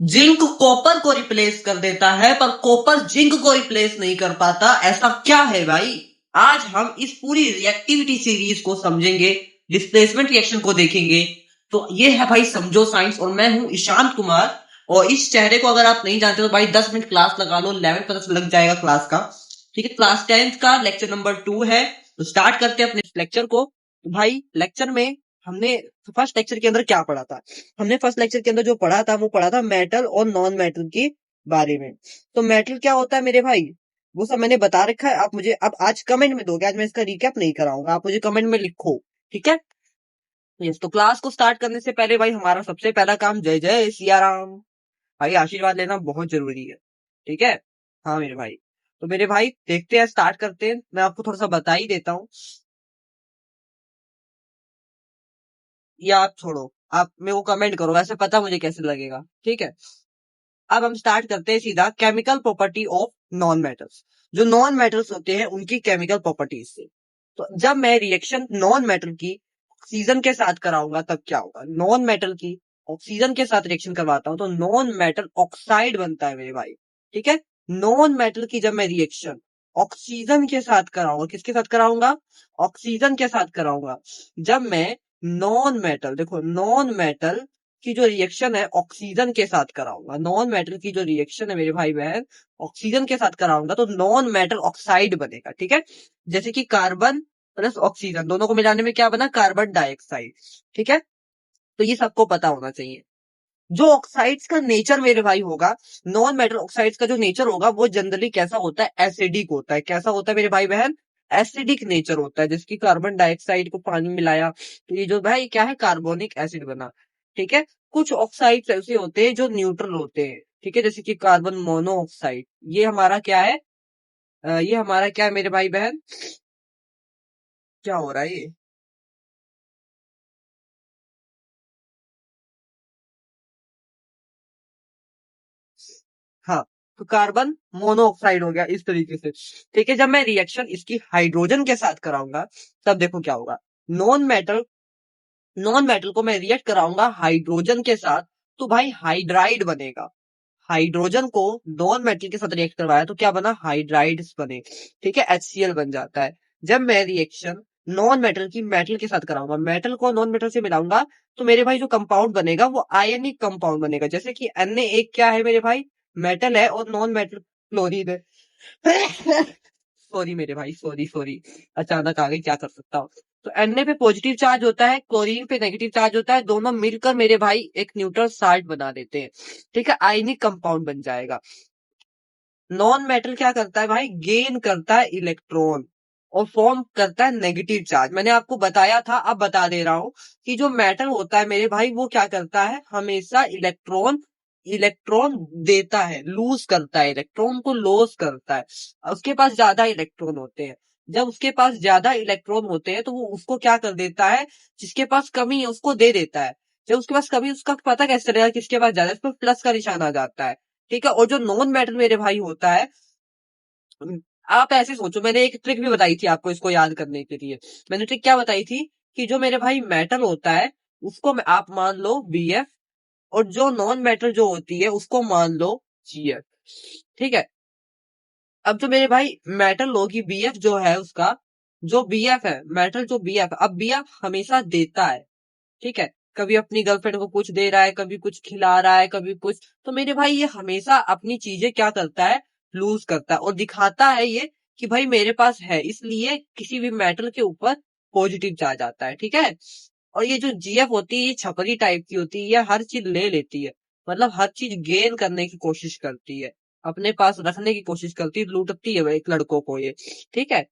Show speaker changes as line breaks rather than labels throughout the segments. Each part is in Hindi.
जिंक कॉपर को रिप्लेस कर देता है पर कॉपर जिंक को रिप्लेस नहीं कर पाता। ऐसा क्या है भाई? आज हम इस पूरी रिएक्टिविटी सीरीज को समझेंगे, डिस्प्लेसमेंट रिएक्शन को देखेंगे। तो ये है भाई समझो साइंस, और मैं हूं ईशांत कुमार। और इस चेहरे को अगर आप नहीं जानते तो भाई 10 मिनट क्लास लगा लो, 11 पता लग जाएगा क्लास का। ठीक है, क्लास 10th का लेक्चर नंबर 2 है। तो स्टार्ट करते हैं अपने लेक्चर को। तो भाई लेक्चर में हमने फर्स्ट लेक्चर के अंदर क्या पढ़ा था? हमने फर्स्ट लेक्चर के अंदर जो पढ़ा था वो पढ़ा था मेटल और नॉन मेटल के बारे में। तो मेटल क्या होता है मेरे भाई, वो सब मैंने बता रखा है। आप मुझे अब आज कमेंट में दोगे, आज मैं इसका रिकैप नहीं कराऊंगा, आप मुझे कमेंट में लिखो। ठीक है? यस, तो क्लास को स्टार्ट करने से पहले भाई हमारा सबसे पहला काम जय जय सिया राम। भाई आशीर्वाद लेना बहुत जरूरी है। ठीक है? हाँ मेरे भाई। तो मेरे भाई देखते हैं, स्टार्ट करते हैं। मैं आपको थोड़ा सा बता ही देता हूँ, या आप छोड़ो, आप मेरे को कमेंट करो, वैसे पता मुझे कैसे लगेगा। ठीक है, अब हम स्टार्ट करते हैं सीधा chemical property of non metals. जो नॉन मेटल्स होते हैं उनकी केमिकल प्रॉपर्टीज से। तो जब मैं रिएक्शन नॉन मेटल की ऑक्सीजन के साथ कराऊंगा तब क्या होगा? नॉन मेटल की ऑक्सीजन के साथ रिएक्शन करवाता हूं तो नॉन मेटल ऑक्साइड बनता है मेरे भाई। ठीक है? नॉन मेटल की जब मैं रिएक्शन ऑक्सीजन के साथ कराऊंगा, किसके साथ कराऊंगा? ऑक्सीजन के साथ कराऊंगा। जब मैं नॉन मेटल, देखो नॉन मेटल की जो रिएक्शन है ऑक्सीजन के साथ कराऊंगा, नॉन मेटल की जो रिएक्शन है मेरे भाई बहन ऑक्सीजन के साथ कराऊंगा तो नॉन मेटल ऑक्साइड बनेगा। ठीक है? जैसे कि कार्बन प्लस ऑक्सीजन दोनों को मिलाने में क्या बना? Carbon dioxide. ठीक है? तो ये सबको पता होना चाहिए। जो ऑक्साइड्स का नेचर मेरे भाई होगा, नॉन मेटल ऑक्साइड्स का जो नेचर होगा वो जनरली कैसा होता है? एसिडिक होता है। कैसा होता है मेरे भाई बहन? एसिडिक नेचर होता है। जैसे कि कार्बन डाइऑक्साइड को पानी मिलाया तो ये जो भाई क्या है? कार्बोनिक एसिड बना। ठीक है? कुछ ऑक्साइड्स ऐसे होते हैं जो न्यूट्रल होते हैं। ठीक है? जैसे कि कार्बन मोनोऑक्साइड, ये हमारा क्या है? ये हमारा क्या है मेरे भाई बहन? क्या हो रहा है ये? हाँ, तो कार्बन मोनोऑक्साइड हो गया इस तरीके से। ठीक है? जब मैं रिएक्शन इसकी हाइड्रोजन के साथ कराऊंगा तब देखो क्या होगा। नॉन मेटल नॉन मेटल को मैं रिएक्ट कराऊंगा हाइड्रोजन के साथ तो भाई हाइड्राइड बनेगा। हाइड्रोजन को नॉन मेटल के साथ रिएक्ट करवाया तो क्या बना? हाइड्राइड्स बने। ठीक है? HCl बन जाता है। जब मैं रिएक्शन नॉन मेटल की मेटल के साथ कराऊंगा, मेटल को नॉन मेटल से मिलाऊंगा तो मेरे भाई जो कंपाउंड बनेगा वो आयनिक कंपाउंड बनेगा। जैसे कि Na क्या है मेरे भाई? मेटल है और नॉन मेटल क्लोरीन है। सॉरी मेरे भाई, सॉरी सॉरी, अचानक आ गई, क्या कर सकता हूँ। तो Na पे पॉजिटिव चार्ज होता है, क्लोरीन पे नेगेटिव चार्ज होता है, दोनों मिलकर मेरे भाई एक न्यूट्रल साल्ट बना देते हैं। ठीक है? आयनिक कंपाउंड बन जाएगा। नॉन मेटल क्या करता है भाई? गेन करता है इलेक्ट्रॉन और फॉर्म करता है नेगेटिव चार्ज। मैंने आपको बताया था, अब बता दे रहा हूं कि जो मेटल होता है मेरे भाई वो क्या करता है? हमेशा इलेक्ट्रॉन इलेक्ट्रॉन देता है, लूज करता है, इलेक्ट्रॉन को लॉस करता है। उसके पास ज्यादा इलेक्ट्रॉन होते हैं। जब उसके पास ज्यादा इलेक्ट्रॉन होते हैं तो वो उसको क्या कर देता है? जिसके पास कमी है उसको दे देता है। जब उसके पास कमी, उसका पता कैसे चलेगा किसके पास ज्यादा है? उस पर प्लस का निशान आ जाता है। ठीक है? और जो नॉन मेटल मेरे भाई होता है, आप ऐसे सोचो, मैंने एक ट्रिक भी बताई थी आपको इसको याद करने के लिए। मैंने ट्रिक क्या बताई थी? कि जो मेरे भाई मेटल होता है उसको आप मान लो Bf, और जो नॉन मेटल जो होती है उसको मान लो Gf। ठीक है? अब जो मेरे भाई मेटल होगी Bf जो है उसका, जो Bf है मेटल, जो Bf, अब Bf हमेशा देता है। ठीक है? कभी अपनी गर्लफ्रेंड को कुछ दे रहा है, कभी कुछ खिला रहा है, कभी कुछ। तो मेरे भाई ये हमेशा अपनी चीजें क्या करता है? लूज करता है और दिखाता है ये कि भाई मेरे पास है, इसलिए किसी भी मेटल के ऊपर पॉजिटिव चार्ज आता है। ठीक है? और ये जो जीएफ होती है ये छपरी टाइप की होती है, ये हर चीज ले लेती है। मतलब हर चीज गेन करने की कोशिश करती है, अपने पास रखने की कोशिश करती है, लूटती है भाई लड़कों को ये। ठीक है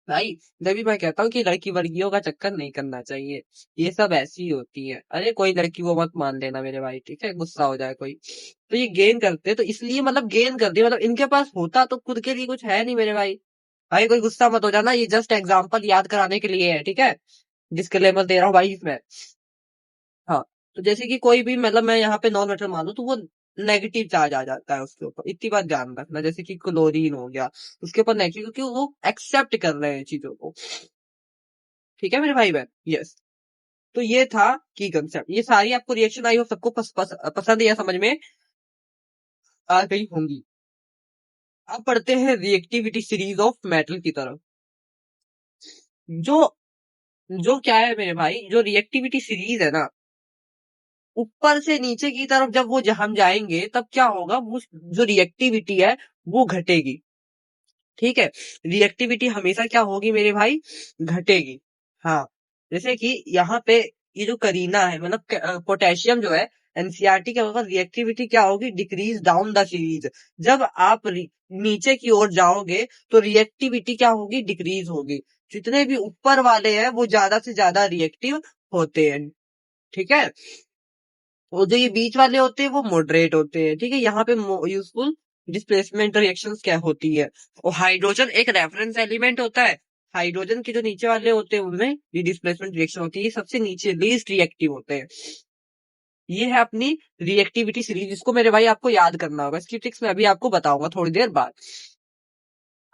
भाई? जब मैं कहता हूँ कि लड़की वर्गियों का चक्कर नहीं करना चाहिए, ये सब ऐसी ही होती है। अरे कोई लड़की वो मत मान लेना मेरे भाई, ठीक है? गुस्सा हो जाए कोई। तो ये गेन करते हैं तो इसलिए, मतलब गेन करती है, मतलब इनके पास होता तो खुद के लिए कुछ है नहीं मेरे भाई। भाई कोई गुस्सा मत हो जाना, ये जस्ट एग्जाम्पल याद कराने के लिए है। ठीक है? जिसके लिए मैं दे रहा हूँ भाई इसमें। हाँ, तो जैसे कि कोई भी, मतलब मैं यहाँ पे नॉन मेटल मानू तो वो नेगेटिव चार्ज आ जाता है उसके ऊपर, इतनी बात ध्यान रखना। जैसे कि क्लोरीन हो गया, उसके ऊपर नेगेटिव, क्योंकि वो एक्सेप्ट कर रहे हैं चीजों को। ठीक है मेरे भाई बहन? यस। तो ये था की कंसेप्ट। ये सारी आपको रिएक्शन आई हो, सबको पसंद है या समझ में आ गई होंगी। अब पढ़ते हैं रिएक्टिविटी सीरीज ऑफ मेटल की तरफ। जो जो क्या है मेरे भाई, जो रिएक्टिविटी सीरीज है ना, ऊपर से नीचे की तरफ जब वो हम जाएंगे तब क्या होगा, वो जो रिएक्टिविटी है वो घटेगी। ठीक है, रिएक्टिविटी हमेशा क्या होगी मेरे भाई, घटेगी। हाँ, जैसे कि यहाँ पे ये जो करीना है, मतलब पोटेशियम जो है, एनसीईआरटी के अनुसार रिएक्टिविटी क्या होगी, डिक्रीज डाउन द सीरीज। जब आप नीचे की ओर जाओगे तो रिएक्टिविटी क्या होगी, डिक्रीज होगी। जितने भी ऊपर वाले हैं वो ज्यादा से ज्यादा रिएक्टिव होते हैं। ठीक है, और जो ये बीच वाले होते हैं वो मॉडरेट होते हैं। ठीक है, यहाँ पे यूजफुल डिस्प्लेसमेंट रिएक्शंस क्या होती है। और हाइड्रोजन एक रेफरेंस एलिमेंट होता है। हाइड्रोजन के जो नीचे वाले होते हैं उनमें ये डिस्प्लेसमेंट रिएक्शन होती है, ये सबसे नीचे लीस्ट रिएक्टिव होते हैं। ये है अपनी रिएक्टिविटी सीरीज, जिसको मेरे भाई आपको याद करना होगा। इसकी ट्रिक्स मैं अभी आपको बताऊंगा थोड़ी देर बाद।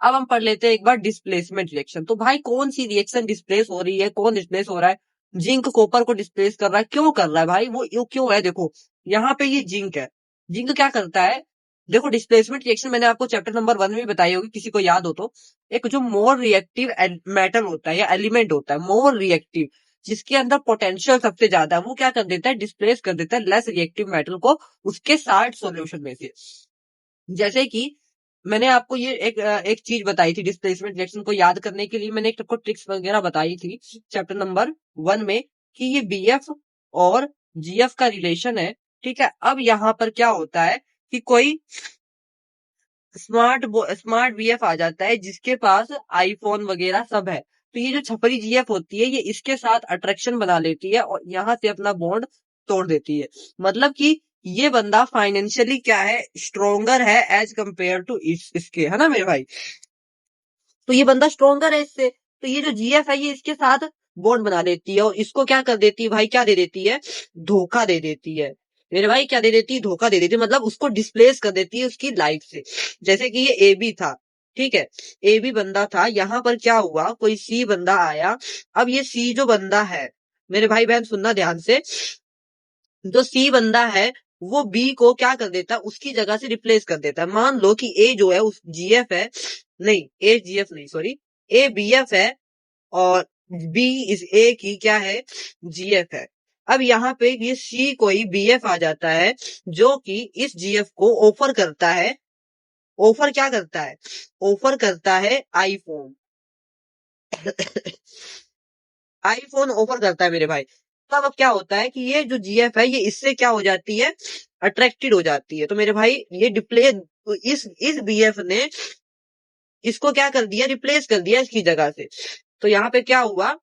अब हम पढ़ लेते हैं एक बार डिस्प्लेसमेंट रिएक्शन। तो भाई कौन सी रिएक्शन डिस्प्लेस हो रही है, कौन डिस्प्लेस हो रहा है, जिंक कॉपर को डिस्प्लेस कर रहा है। क्यों कर रहा है भाई, वो क्यों है, देखो यहाँ पे ये जिंक है। जिंक क्या करता है, देखो डिस्प्लेसमेंट रिएक्शन मैंने आपको चैप्टर नंबर 1 में बताई होगी, किसी को याद हो तो। एक जो मोर रिएक्टिव मेटल होता है या एलिमेंट होता है, मोर रिएक्टिव, जिसके अंदर पोटेंशियल सबसे ज्यादा है, वो क्या कर देता है, डिस्प्लेस कर देता है लेस रिएक्टिव मेटल को उसके साल्ट सॉल्यूशन में से। जैसे कि मैंने आपको ये एक चीज बताई थी डिस्प्लेसमेंट रिएक्शन को याद करने के लिए, मैंने एक आपको ट्रिक्स वगैरह बताई थी चैप्टर नंबर 1 में, कि ये बीएफ और जीएफ का रिलेशन है। ठीक है, अब यहाँ पर क्या होता है कि कोई स्मार्ट बीएफ आ जाता है जिसके पास आईफोन वगैरह सब है, तो ये जो छपरी जीएफ होती है ये इसके साथ अट्रैक्शन बना लेती है और यहाँ से अपना बॉन्ड तोड़ देती है। मतलब कि ये बंदा फाइनेंशियली क्या है, स्ट्रोंगर है एज कंपेयर टू इसके, है ना मेरे भाई। तो ये बंदा स्ट्रोंगर है इससे, तो ये जो जीएफ है ये इसके साथ बॉन्ड बना लेती है और इसको क्या कर देती है भाई, क्या दे देती है, धोखा दे देती है। मेरे भाई क्या दे देती है, धोखा दे देती है, मतलब उसको डिस्प्लेस कर देती है उसकी लाइफ से। जैसे कि ये ए बी था, ठीक है, ए बी बंदा था, यहाँ पर क्या हुआ, कोई सी बंदा आया। अब ये सी जो बंदा है, मेरे भाई बहन सुनना ध्यान से, जो सी बंदा है वो बी को क्या कर देता है, उसकी जगह से रिप्लेस कर देता है। मान लो कि ए जो है उस जीएफ है, नहीं ए जीएफ नहीं, सॉरी, ए बीएफ है और बी इस ए की क्या है, जीएफ है। अब यहाँ पे ये सी कोई बीएफ आ जाता है जो कि इस जीएफ को ऑफर करता है। ऑफर क्या करता है, ऑफर करता है आईफोन। आईफोन ऑफर करता है मेरे भाई। तब अब क्या होता है कि ये जो जीएफ है ये इससे क्या हो जाती है, अट्रैक्टेड हो जाती है। तो मेरे भाई ये डिप्ले, इस बीएफ ने इसको क्या कर दिया, रिप्लेस कर दिया इसकी जगह से। तो यहाँ पे क्या हुआ,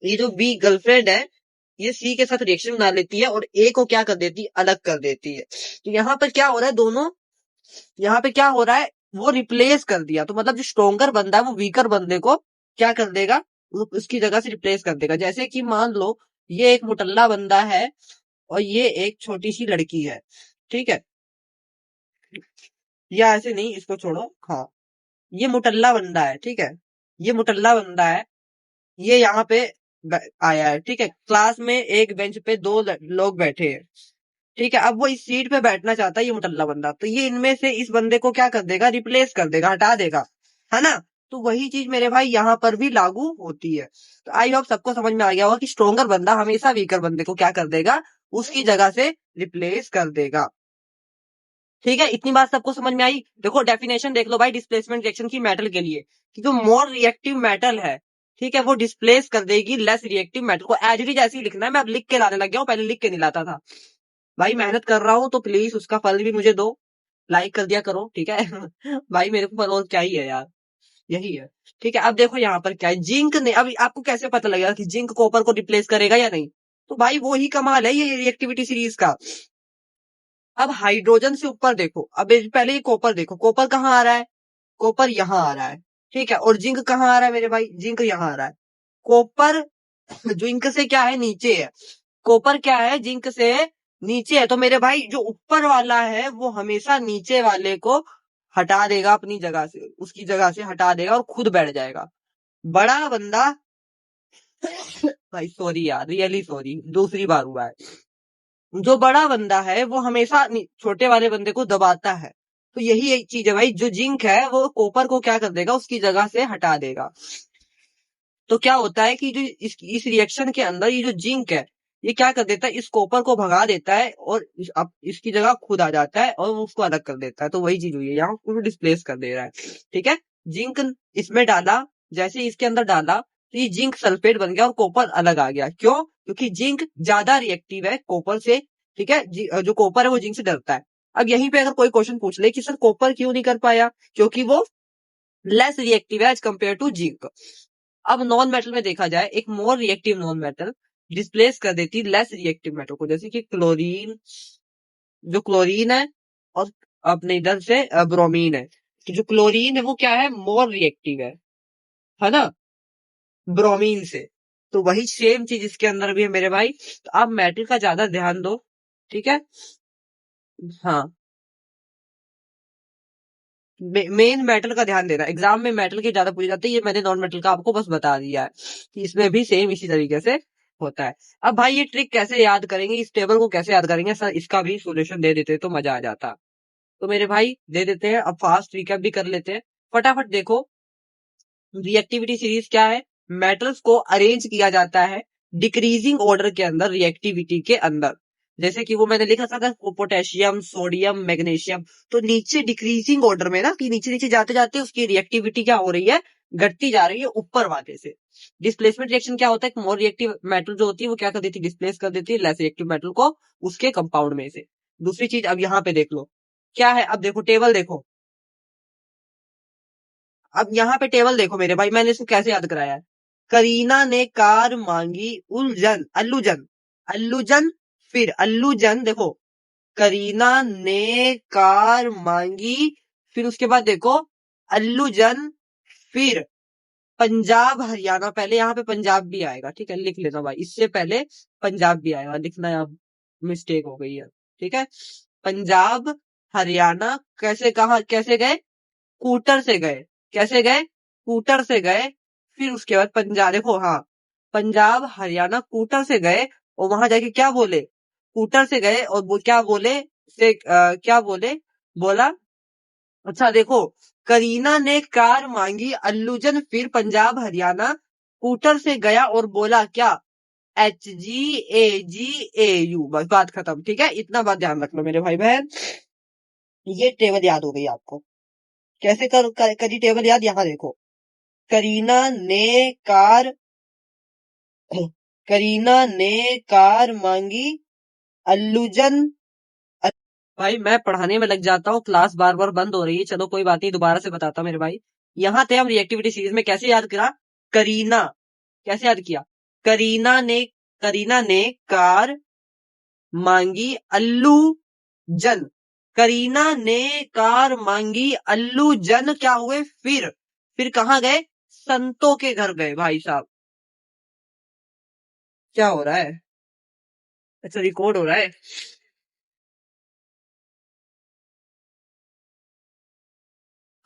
ये जो बी गर्लफ्रेंड है ये सी के साथ रिएक्शन बना लेती है और ए को क्या कर देती है, अलग कर देती है। तो यहाँ पर क्या हो रहा है, दोनों यहाँ पे क्या हो रहा है, वो रिप्लेस कर दिया। तो मतलब जो स्ट्रोंगर बंदा है वो वीकर बंदे को क्या कर देगा, उसकी जगह से रिप्लेस कर देगा। जैसे कि मान लो ये एक मुटल्ला बंदा है और ये एक छोटी सी लड़की है, ठीक है, या ऐसे नहीं, इसको छोड़ो, हाँ, ये मुटल्ला बंदा है, ठीक है, ये मुटल्ला बंदा है, ये यहाँ पे आया है, ठीक है, क्लास में एक बेंच पे दो लोग बैठे हैं, ठीक है, अब वो इस सीट पे बैठना चाहता है ये मुटल्ला बंदा, तो ये इनमें से इस बंदे को क्या कर देगा, रिप्लेस कर देगा, हटा देगा, है ना। तो वही चीज मेरे भाई यहाँ पर भी लागू होती है। तो आई होप सबको समझ में आ गया होगा कि स्ट्रोंगर बंदा हमेशा वीकर बंदे को क्या कर देगा, उसकी जगह से रिप्लेस कर देगा। ठीक है, इतनी बात सबको समझ में आई। देखो डेफिनेशन देख लो भाई डिस्प्लेसमेंट रिएक्शन की मेटल के लिए, कि जो मोर रिएक्टिव मेटल है, ठीक है, वो डिस्प्लेस कर देगी लेस रिएक्टिव मेटल को। एज इट इज ऐसे ही लिखना है, मैं अब लिख के लाने लग गया हूँ, पहले लिख के नहीं लाता था। भाई मेहनत कर रहा हूँ तो प्लीज उसका फल भी मुझे दो, लाइक कर दिया करो, ठीक है। भाई मेरे को फल और क्या ही है यार, यही है। ठीक है, अब देखो यहाँ पर क्या है, जिंक ने, अब आपको कैसे पता लगेगा कि जिंक कॉपर को रिप्लेस करेगा या नहीं। तो भाई वो ही कमाल है ये रिएक्टिविटी सीरीज का। अब हाइड्रोजन से ऊपर देखो, अब पहले ये कॉपर देखो, कॉपर कहाँ आ रहा है, कॉपर यहाँ आ रहा है, ठीक है, और जिंक कहाँ आ रहा है मेरे भाई, जिंक यहाँ आ रहा है। कॉपर जिंक से क्या है, नीचे है, कॉपर क्या है, जिंक से नीचे है। तो मेरे भाई जो ऊपर वाला है वो हमेशा नीचे वाले को हटा देगा अपनी जगह से, उसकी जगह से हटा देगा और खुद बैठ जाएगा बड़ा बंदा। भाई सॉरी यार, रियली सॉरी, दूसरी बार हुआ है। जो बड़ा बंदा है वो हमेशा छोटे वाले बंदे को दबाता है। तो यही एक चीज है भाई, जो जिंक है वो कॉपर को क्या कर देगा, उसकी जगह से हटा देगा। तो क्या होता है कि जो इस रिएक्शन के अंदर ये जो जिंक है, ये क्या कर देता है, इस कॉपर को भगा देता है और इसकी जगह खुद आ जाता है और वो उसको अलग कर देता है। तो वही चीज हुई है यहाँ, उसको डिस्प्लेस कर दे रहा है। ठीक है, जिंक इसमें डाला, जैसे इसके अंदर डाला तो ये जिंक सल्फेट बन गया और कॉपर अलग आ गया। क्यों? क्योंकि जिंक ज्यादा रिएक्टिव है कॉपर से। ठीक है, जो कॉपर है वो जिंक से डरता है। अब यहीं पे अगर कोई क्वेश्चन पूछ ले कि सर कॉपर क्यों नहीं कर पाया, क्योंकि वो लेस रिएक्टिव है एज कम्पेयर टू जिंक। अब नॉन मेटल में देखा जाए, एक more reactive non metal displace कर देती लेस रिएक्टिव मेटल को, जैसे कि क्लोरीन, जो क्लोरीन है, और अपने इधर से ब्रोमीन है। तो जो क्लोरीन है वो क्या है, मोर रिएक्टिव है ना, ब्रोमीन से। तो वही सेम चीज इसके अंदर भी है मेरे भाई। तो आप मेटल का ज्यादा ध्यान दो। ठीक है, हाँ, मेन मेटल का ध्यान देना। एग्जाम में मेटल की ज्यादा पूछी जाती है, ये मैंने नॉन मेटल का आपको बस बता दिया है कि इसमें भी सेम इसी तरीके से होता है। अब भाई ये ट्रिक कैसे याद करेंगे, इस टेबल को कैसे याद करेंगे सर, इसका भी सोल्यूशन दे देते तो मजा आ जाता। तो मेरे भाई दे देते हैं, अब फास्ट रिकैप भी कर लेते हैं। फटाफट देखो, रिएक्टिविटी सीरीज क्या है, मेटल्स को अरेंज किया जाता है डिक्रीजिंग ऑर्डर के अंदर, रिएक्टिविटी के अंदर। जैसे कि वो मैंने लिखा था पोटेशियम, सोडियम, मैग्नीशियम। तो नीचे डिक्रीजिंग ऑर्डर में ना, कि नीचे नीचे जाते जाते उसकी रिएक्टिविटी क्या हो रही है, घटती जा रही है ऊपर वाले से। डिस्प्लेसमेंट रिएक्शन क्या होता है, मोर रिएक्टिव मेटल जो होती है वो क्या कर देती है, डिस्प्लेस कर देती है लेस रिएक्टिव मेटल को उसके कंपाउंड में से। दूसरी चीज अब यहाँ पे देख लो क्या है, अब देखो टेबल देखो, अब यहाँ पे टेबल देखो मेरे भाई, मैंने इसको कैसे याद कराया है। करीना ने कार मांगी उलझन अल्लुजन, अल्लुजन, फिर अल्लुजन देखो, करीना ने कार मांगी, फिर उसके बाद देखो अल्लुजन, फिर पंजाब हरियाणा, पहले यहाँ पे पंजाब भी आएगा। ठीक है, लिख लेना भाई, इससे पहले पंजाब भी आएगा, लिखना यहाँ मिस्टेक हो गई है। ठीक है, पंजाब हरियाणा, कैसे कहा, कैसे गए, स्कूटर से गए, कैसे गए, स्कूटर से गए। फिर उसके बाद पंजाब देखो, हाँ, पंजाब हरियाणा स्कूटर से गए, और वहां जाके क्या बोले, स्कूटर से गए और वो क्या बोले, क्या बोले, बोला, अच्छा देखो, करीना ने कार मांगी अल्लुजन, फिर पंजाब हरियाणा स्कूटर से गया और बोला क्या, HGAGAU, बस बात खत्म। ठीक है, इतना बात ध्यान रखना मेरे भाई बहन, ये टेबल याद हो गई आपको। कैसे करी टेबल याद, यहाँ देखो, करीना ने कार करीना ने कार मांगी अल्लुजन। भाई मैं पढ़ाने में लग जाता हूँ, क्लास बार बार बंद हो रही है। चलो कोई बात नहीं, दोबारा से बताता हूँ मेरे भाई। यहाँ थे हम रिएक्टिविटी सीरीज में, कैसे याद करा, करीना, कैसे याद किया, करीना ने करीना ने कार मांगी अल्लू जन, करीना ने कार मांगी अल्लू जन, क्या हुए, फिर कहाँ गए, संतों के घर गए। भाई साहब क्या हो रहा है, अच्छा रिकॉर्ड हो रहा है।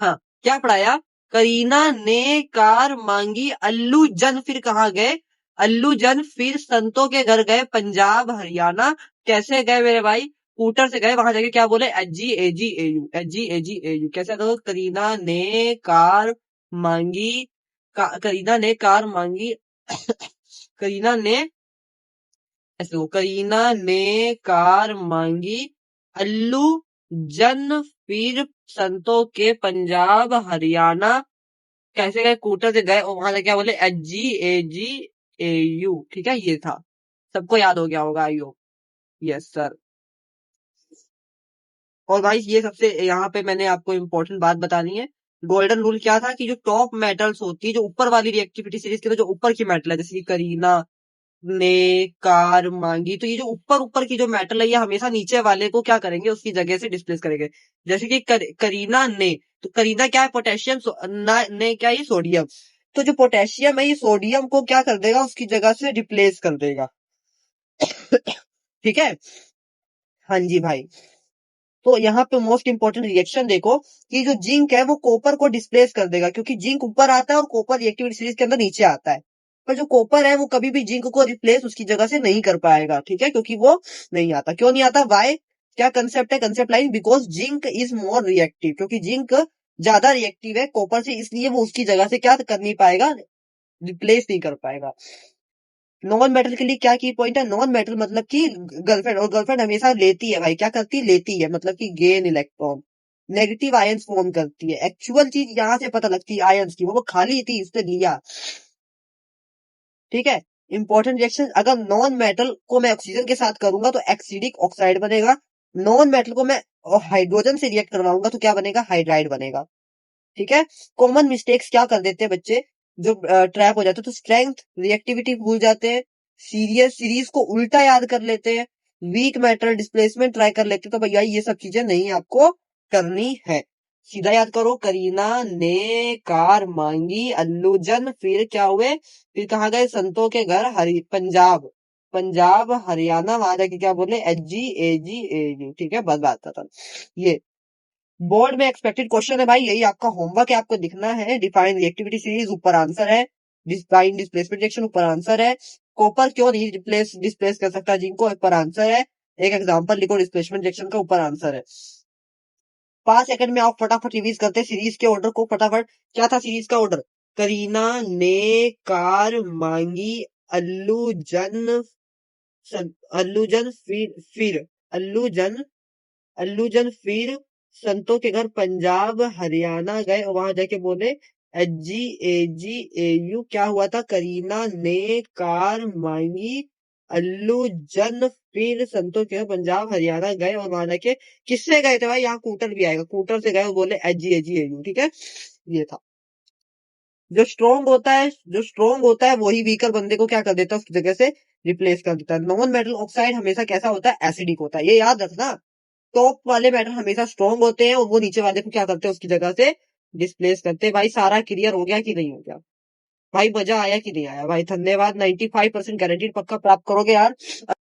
हाँ, क्या पढ़ाया, करीना ने कार मांगी अल्लू जन, फिर कहाँ गए, अल्लू जन, फिर संतों के घर गए पंजाब हरियाणा। कैसे गए मेरे भाई, स्कूटर से गए, वहां जाके क्या बोले, HGAGAU, HGAGAU। कैसे तो करीना ने कार मांगी, करीना ने कार मांगी करीना ने, ऐसे हो, करीना ने कार मांगी अल्लू जन, फिर संतों के पंजाब हरियाणा। कैसे गए, स्कूटर से गए और वहां से क्या बोले, HGAGAU। ठीक है, ये था, सबको याद हो गया होगा आई होप। Yes sir. और भाई ये सबसे यहाँ पे मैंने आपको इम्पोर्टेंट बात बतानी है। गोल्डन रूल क्या था, कि जो टॉप मेटल्स होती है, जो ऊपर वाली रिएक्टिविटी सीरीज के, तो जो ऊपर की मेटल है, जैसे कि करीना ने कार मांगी, तो ये जो ऊपर ऊपर की जो मेटल है, ये हमेशा नीचे वाले को क्या करेंगे, उसकी जगह से डिस्प्लेस करेंगे। जैसे कि करीना ने, तो करीना क्या है, पोटेशियम, ने क्या है, ये सोडियम। तो जो पोटेशियम है, ये सोडियम को क्या कर देगा, उसकी जगह से रिप्लेस कर देगा। ठीक है, हाँ जी भाई। तो यहाँ पे मोस्ट इंपोर्टेंट रिएक्शन देखो, कि जो जिंक है वो कॉपर को डिस्प्लेस कर देगा, क्योंकि जिंक ऊपर आता है और कॉपर रिएक्टिविटी सीरीज के अंदर नीचे आता है। पर जो कॉपर है वो कभी भी जिंक को रिप्लेस उसकी जगह से नहीं कर पाएगा, ठीक है, क्योंकि वो नहीं आता। क्यों नहीं आता? वाई? क्या कंसेप्ट है? Concept line, because zinc is more reactive, क्योंकि जिंक ज्यादा रिएक्टिव है कॉपर से, इसलिए वो उसकी जगह से क्या कर नहीं पाएगा, रिप्लेस नहीं कर पाएगा। नॉन मेटल के लिए क्या की पॉइंट है? नॉन मेटल मतलब कि गर्लफ्रेंड, और गर्लफ्रेंड हमेशा लेती है भाई, क्या करती है? लेती है, मतलब कि gain electron, negative ions form करती है। एक्चुअल चीज यहाँ से पता लगती है आयंस की, वो खाली थी इसने लिया, ठीक है। इंपॉर्टेंट रिएक्शन, अगर नॉन मेटल को मैं ऑक्सीजन के साथ करूंगा तो एसिडिक ऑक्साइड बनेगा, नॉन मेटल को मैं हाइड्रोजन से रिएक्ट करवाऊंगा तो क्या बनेगा? हाइड्राइड बनेगा, ठीक है। कॉमन मिस्टेक्स क्या कर देते हैं बच्चे जो ट्रैप हो जाते हैं? तो स्ट्रेंथ, रिएक्टिविटी भूल जाते हैं, सीरीज को उल्टा याद कर लेते हैं, वीक मेटल डिस्प्लेसमेंट ट्राई कर लेते हैं। तो भैया ये सब चीजें नहीं आपको करनी है, सीधा याद करो। करीना ने कार मांगी, अल्लूजन, फिर क्या हुए? फिर कहाँ गए? संतों के घर, पंजाब, पंजाब हरियाणा, वहां जाके क्या बोले? HGAG, ठीक है, बस बात खत्म। ये बोर्ड में एक्सपेक्टेड क्वेश्चन है भाई, यही आपका होमवर्क है, आपको लिखना है। डिफाइन रिएक्टिविटी सीरीज, ऊपर आंसर है। डिफाइन डिस्प्लेसमेंट रिएक्शन, ऊपर आंसर है। कॉपर क्यों नहीं डिस्प्लेस कर सकता जिंक को, ऊपर आंसर है। एक एग्जांपल लिखो डिस्प्लेसमेंट रिएक्शन का, ऊपर आंसर है। 5 सेकंड में आप फटाफट रिवीज करते हैं सीरीज के ऑर्डर को, फटाफट। क्या था सीरीज का ऑर्डर? करीना ने कार मांगी, अल्लू जन, अल्लूजन, फिर अल्लूजन, अल्लूजन, फिर संतों के घर पंजाब हरियाणा गए और वहां जाके बोले HGAGAU। क्या हुआ था? करीना ने कार मांगी, अल्लूजन, फिर संतों के घर पंजाब हरियाणा गए और वहां जाके किससे गए थे भाई? यहाँ कूटर भी आएगा, कूटर से गए और बोले HGAGAU, ठीक है। ये था। जो स्ट्रोंग होता है वही वीकर बंदे को क्या कर देता है? उसकी जगह से रिप्लेस कर देता है। नॉन मेटल ऑक्साइड हमेशा कैसा होता है? एसिडिक होता है, ये याद रखना। टॉप वाले मेटल हमेशा स्ट्रॉन्ग होते हैं और वो नीचे वाले को क्या करते हैं? उसकी जगह से डिस्प्लेस करते हैं। भाई सारा क्लियर हो गया कि नहीं हो गया? भाई मजा आया कि नहीं आया? भाई धन्यवाद, 95% गारंटीड पक्का प्राप्त करोगे यार।